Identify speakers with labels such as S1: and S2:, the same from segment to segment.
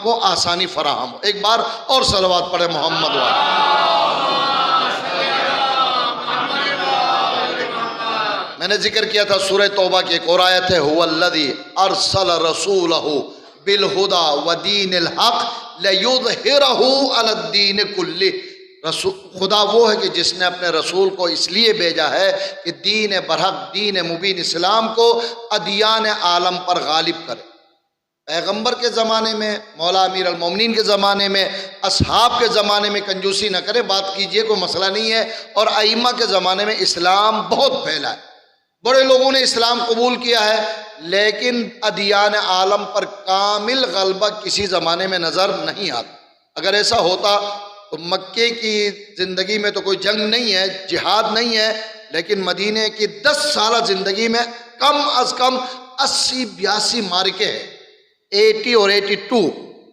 S1: کو آسانی فراہم ہو. ایک بار اور صلوات پڑھے محمد والے. میں نے ذکر کیا تھا سورہ توبہ کی ایک اور آیت ہے هو الذی ارسل رسولہ بالہدی ودین الحق لیظہرہ علی الدین کلہ. خدا وہ ہے کہ جس نے اپنے رسول کو اس لیے بھیجا ہے کہ دین برحق، دین مبین اسلام کو ادیان عالم پر غالب کرے. پیغمبر کے زمانے میں، مولا امیر المومنین کے زمانے میں، اصحاب کے زمانے میں کنجوسی نہ کرے، بات کیجئے، کوئی مسئلہ نہیں ہے. اور ائمہ کے زمانے میں اسلام بہت پھیلا ہے، بڑے لوگوں نے اسلام قبول کیا ہے، لیکن ادیان عالم پر کامل غلبہ کسی زمانے میں نظر نہیں آتا. اگر ایسا ہوتا تو مکے کی زندگی میں تو کوئی جنگ نہیں ہے، جہاد نہیں ہے، لیکن مدینے کی 10 سالہ زندگی میں کم از کم 80-82 معرکے ہیں. 80 اور 82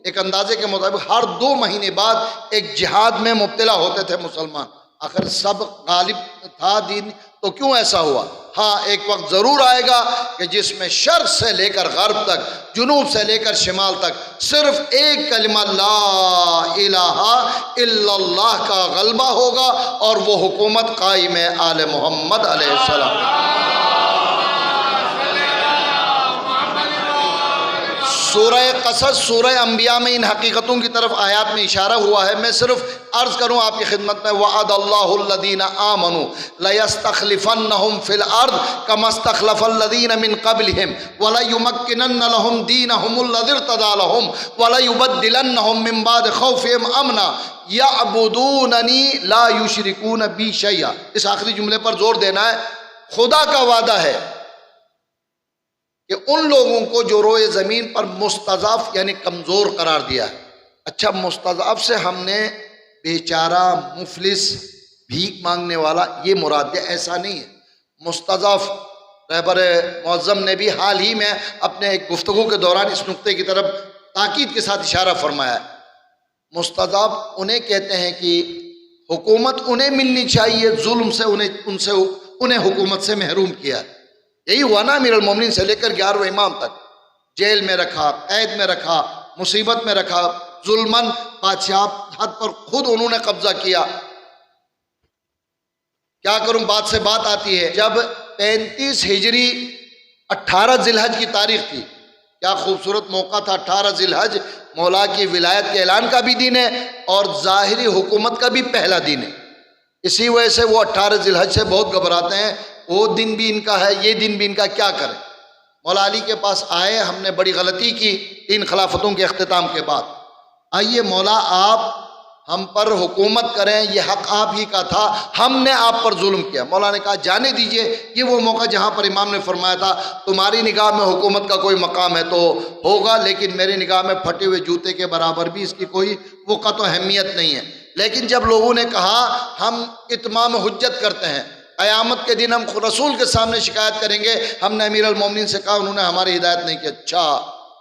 S1: ایک اندازے کے مطابق ہر 2 مہینے بعد ایک جہاد میں مبتلا ہوتے تھے مسلمان. آخر سب غالب تھا دین، تو کیوں ایسا ہوا؟ ہاں ایک وقت ضرور آئے گا کہ جس میں شرق سے لے کر غرب تک، جنوب سے لے کر شمال تک صرف ایک کلمہ لا الہ الا اللہ کا غلبہ ہوگا، اور وہ حکومت قائم ہے آل محمد علیہ السلام. سورہ قصص، سورہ انبیاء میں ان حقیقتوں کی طرف آیات میں اشارہ ہوا ہے. میں صرف عرض کروں آپ کی خدمت میں، وعد اللہ الذین آمنوا لیستخلفنہم فی الارض کما استخلف الذین من قبلہم ولیمکنن لہم دینہم الذی ارتضی لہم ولیبدلنہم من بعد خوفہم امنا یعبدوننی لا یشرکون بی شیئا. اس آخری جملے پر زور دینا ہے. خدا کا وعدہ ہے کہ ان لوگوں کو جو روئے زمین پر مستضعف یعنی کمزور قرار دیا ہے. اچھا، مستضعف سے ہم نے بیچارہ، مفلس، بھیک مانگنے والا یہ مراد ہے، ایسا نہیں ہے. مستضعف، رہبر معظم نے بھی حال ہی میں اپنے ایک گفتگو کے دوران اس نقطے کی طرف تاکید کے ساتھ اشارہ فرمایا ہے. مستضعف انہیں کہتے ہیں کہ حکومت انہیں ملنی چاہیے، ظلم سے انہیں حکومت سے محروم کیا ہے. یہی ہوا نا امیر المومنین سے لے کر 11ویں امام تک، جیل میں رکھا، قید میں رکھا، مصیبت میں رکھا، ظلماً بادشاہ حد پر خود انہوں نے قبضہ کیا. کیا کروں، بات سے بات آتی ہے. جب 35 ہجری 18 ذی الحج کی تاریخ تھی، کیا خوبصورت موقع تھا. 18 ذی الحج مولا کی ولایت کے اعلان کا بھی دن ہے اور ظاہری حکومت کا بھی پہلا دن ہے. اسی وجہ سے وہ 18 ذی الحج سے بہت گھبراتے ہیں. وہ دن بھی ان کا ہے، یہ دن بھی ان کا، کیا کریں. مولا علی کے پاس آئے، ہم نے بڑی غلطی کی 3 خلافتوں کے اختتام کے بعد. آئیے مولا آپ ہم پر حکومت کریں، یہ حق آپ ہی کا تھا، ہم نے آپ پر ظلم کیا. مولا نے کہا جانے دیجئے. یہ وہ موقع جہاں پر امام نے فرمایا تھا تمہاری نگاہ میں حکومت کا کوئی مقام ہے تو ہوگا، لیکن میری نگاہ میں پھٹے ہوئے جوتے کے برابر بھی اس کی کوئی وقت و اہمیت نہیں ہے. لیکن جب لوگوں نے کہا ہم اتمام حجت کرتے ہیں، قیامت کے دن ہم رسول کے سامنے شکایت کریں گے، ہم نے امیر المومنین سے کہا، انہوں نے ہماری ہدایت نہیں کی. اچھا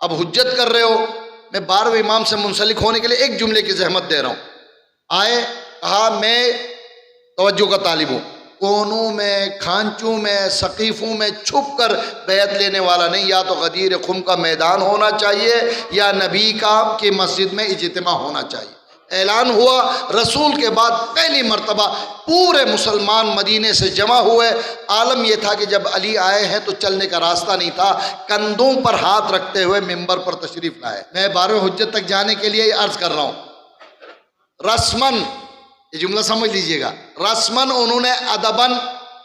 S1: اب حجت کر رہے ہو. میں 12ویں امام سے منسلک ہونے کے لیے ایک جملے کی زحمت دے رہا ہوں. آئے، کہا میں توجہ کا طالب ہوں، کونوں میں، کھانچوں میں، سقیفوں میں چھپ کر بیعت لینے والا نہیں. یا تو غدیر خم کا میدان ہونا چاہیے یا نبی کی مسجد میں اجتماع ہونا چاہیے. اعلان ہوا، رسول کے بعد پہلی مرتبہ پورے مسلمان مدینے سے جمع ہوئے. عالم یہ تھا کہ جب علی آئے ہیں تو چلنے کا راستہ نہیں تھا، کندھوں پر ہاتھ رکھتے ہوئے منبر پر تشریف لائے. میں 12ویں حجت تک جانے کے لیے عرض کر رہا ہوں. رسمن، یہ جملہ سمجھ لیجئے گا، رسمن انہوں نے ادبن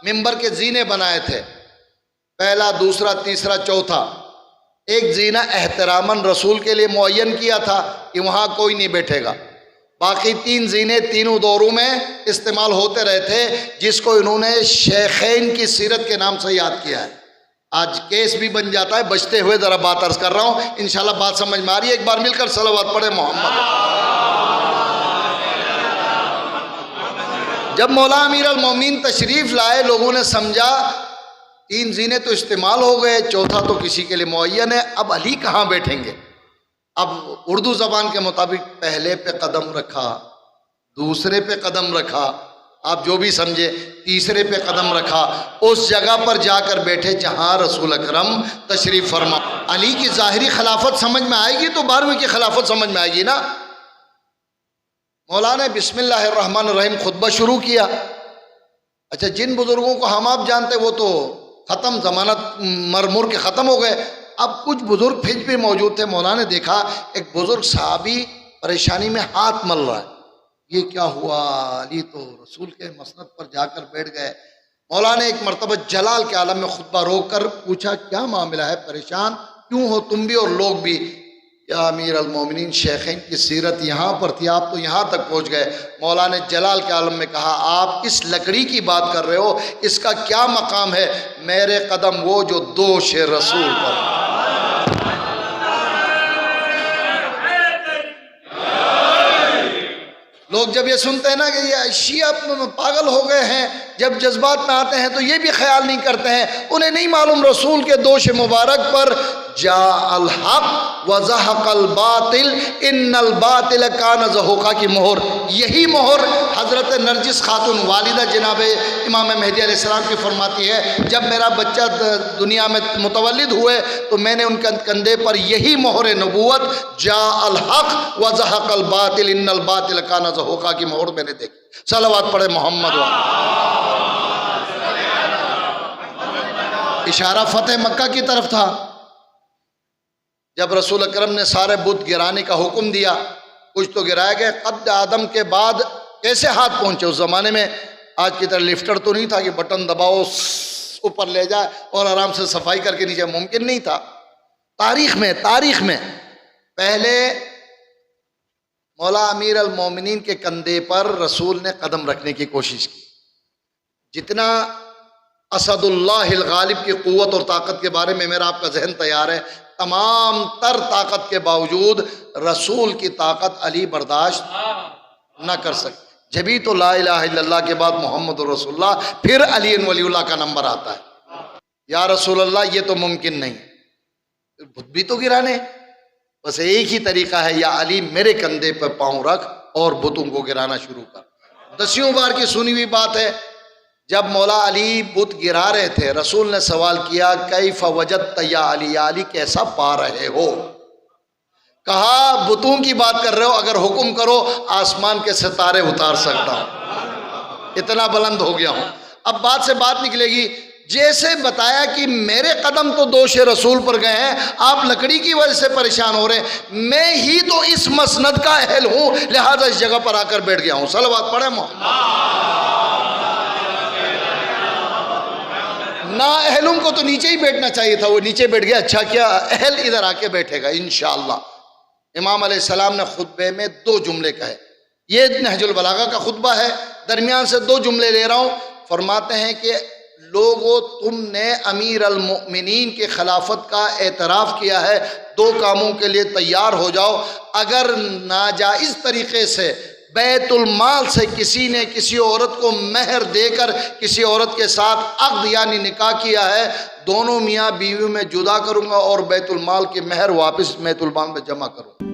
S1: منبر کے زینے بنائے تھے، پہلا، دوسرا، تیسرا، چوتھا. ایک زینہ احتراماً رسول کے لیے معین کیا تھا کہ وہاں کوئی نہیں بیٹھے گا. باقی 3 زینے تینوں دوروں میں استعمال ہوتے رہے تھے، جس کو انہوں نے شیخین کی سیرت کے نام سے یاد کیا ہے. آج کیس بھی بن جاتا ہے. بچتے ہوئے ذرا بات عرض کر رہا ہوں، انشاءاللہ بات سمجھ میں آ رہی ہے. ایک بار مل کر صلوات پڑھے محمد. جب مولا امیر المومنین تشریف لائے، لوگوں نے سمجھا 3 زینے تو استعمال ہو گئے، چوتھا تو کسی کے لیے معین ہے، اب علی کہاں بیٹھیں گے. اب اردو زبان کے مطابق پہلے پہ قدم رکھا، دوسرے پہ قدم رکھا، آپ جو بھی سمجھے، تیسرے پہ قدم رکھا، اس جگہ پر جا کر بیٹھے جہاں رسول اکرم تشریف فرما۔ علی کی ظاہری خلافت سمجھ میں آئے گی تو 12ویں کی خلافت سمجھ میں آئے گی نا۔ مولانا بسم اللہ الرحمن الرحیم خطبہ شروع کیا۔ اچھا، جن بزرگوں کو ہم آپ جانتے وہ تو ختم، ضمانت مر کے ختم ہو گئے، اب کچھ بزرگ پھر بھی موجود تھے۔ مولانا نے دیکھا ایک بزرگ صحابی پریشانی میں ہاتھ مل رہا ہے، یہ کیا ہوا؟ علی تو رسول کے مسند پر جا کر بیٹھ گئے۔ مولانا نے ایک مرتبہ جلال کے عالم میں خطبہ روک کر پوچھا، کیا معاملہ ہے؟ پریشان کیوں ہو تم بھی اور لوگ بھی؟ یا امیر المومنین، شیخین کی سیرت یہاں پر تھی، آپ تو یہاں تک پہنچ گئے۔ مولانا نے جلال کے عالم میں کہا، آپ اس لکڑی کی بات کر رہے ہو، اس کا کیا مقام ہے؟ میرے قدم وہ جو دوش رسول پر۔ لوگ جب یہ سنتے ہیں نا کہ یہ شیعہ پاگل ہو گئے ہیں، جب جذبات میں آتے ہیں تو یہ بھی خیال نہیں کرتے ہیں، انہیں نہیں معلوم رسول کے دوش مبارک پر جاء الحق وزہق الباطل ان الباطل کان زہوقا کی مہر، یہی مہر حضرت نرجس خاتون والدہ جناب امام مہدی علیہ السلام کی فرماتی ہے، جب میرا بچہ دنیا میں متولد ہوئے تو میں نے ان کے کندھے پر یہی مہر نبوت جاء الحق وزہق الباطل ان الباطل کان زہوقا کی مہر میں نے دیکھی۔ صلوات پڑھے محمد۔ اشارہ فتح مکہ کی طرف تھا، جب رسول اکرم نے سارے بت گرانے کا حکم دیا، کچھ تو گرائے گئے۔ قد آدم کے بعد کیسے ہاتھ پہنچے؟ اس زمانے میں آج کی طرح لفٹر تو نہیں تھا کہ بٹن دباؤ اوپر لے جائے اور آرام سے صفائی کر کے نیچے، ممکن نہیں تھا۔ تاریخ میں پہلے مولا امیر المومنین کے کندھے پر رسول نے قدم رکھنے کی کوشش کی۔ جتنا اسد اللہ الغالب کی قوت اور طاقت کے بارے میں میرا آپ کا ذہن تیار ہے، تمام تر طاقت کے باوجود رسول کی طاقت علی برداشت نہ کر سکتے۔ جبھی تو لا الہ الا اللہ کے بعد محمد رسول اللہ، پھر علی ولی اللہ کا نمبر آتا ہے۔ یا رسول اللہ یہ تو ممکن نہیں، بت بھی تو گرانے، بس ایک ہی طریقہ ہے، یا علی میرے کندھے پہ پاؤں رکھ اور بتوں کو گرانا شروع کر۔ 10 بار کی سنی ہوئی بات ہے، جب مولا علی بت گرا رہے تھے، رسول نے سوال کیا، کیف وجدت یا علی، یا علی کیسا پا رہے ہو؟ کہا بتوں کی بات کر رہے ہو، اگر حکم کرو آسمان کے ستارے اتار سکتا ہوں، اتنا بلند ہو گیا ہوں۔ اب بات سے بات نکلے گی، جیسے بتایا کہ میرے قدم تو دوش رسول پر گئے ہیں، آپ لکڑی کی وجہ سے پریشان ہو رہے ہیں، میں ہی تو اس مسند کا اہل ہوں، لہذا اس جگہ پر آ کر بیٹھ گیا ہوں۔ صلوات پڑھیں محمد۔ نا اہلوں کو تو نیچے ہی بیٹھنا چاہیے تھا، وہ نیچے بیٹھ گیا، اچھا کیا، اہل ادھر آ کے بیٹھے گا انشاءاللہ۔ امام علیہ السلام نے خطبے میں 2 جملے کہے، یہ نہج البلاغہ کا خطبہ ہے، درمیان سے 2 جملے لے رہا ہوں۔ فرماتے ہیں کہ لوگو، تم نے امیر المؤمنین کے خلافت کا اعتراف کیا ہے، 2 کاموں کے لیے تیار ہو جاؤ۔ اگر ناجائز طریقے سے بیت المال سے کسی نے کسی عورت کو مہر دے کر کسی عورت کے ساتھ عقد یعنی نکاح کیا ہے، دونوں میاں بیوی میں جدا کروں گا اور بیت المال کی مہر واپس بیت المال میں جمع کروں گا۔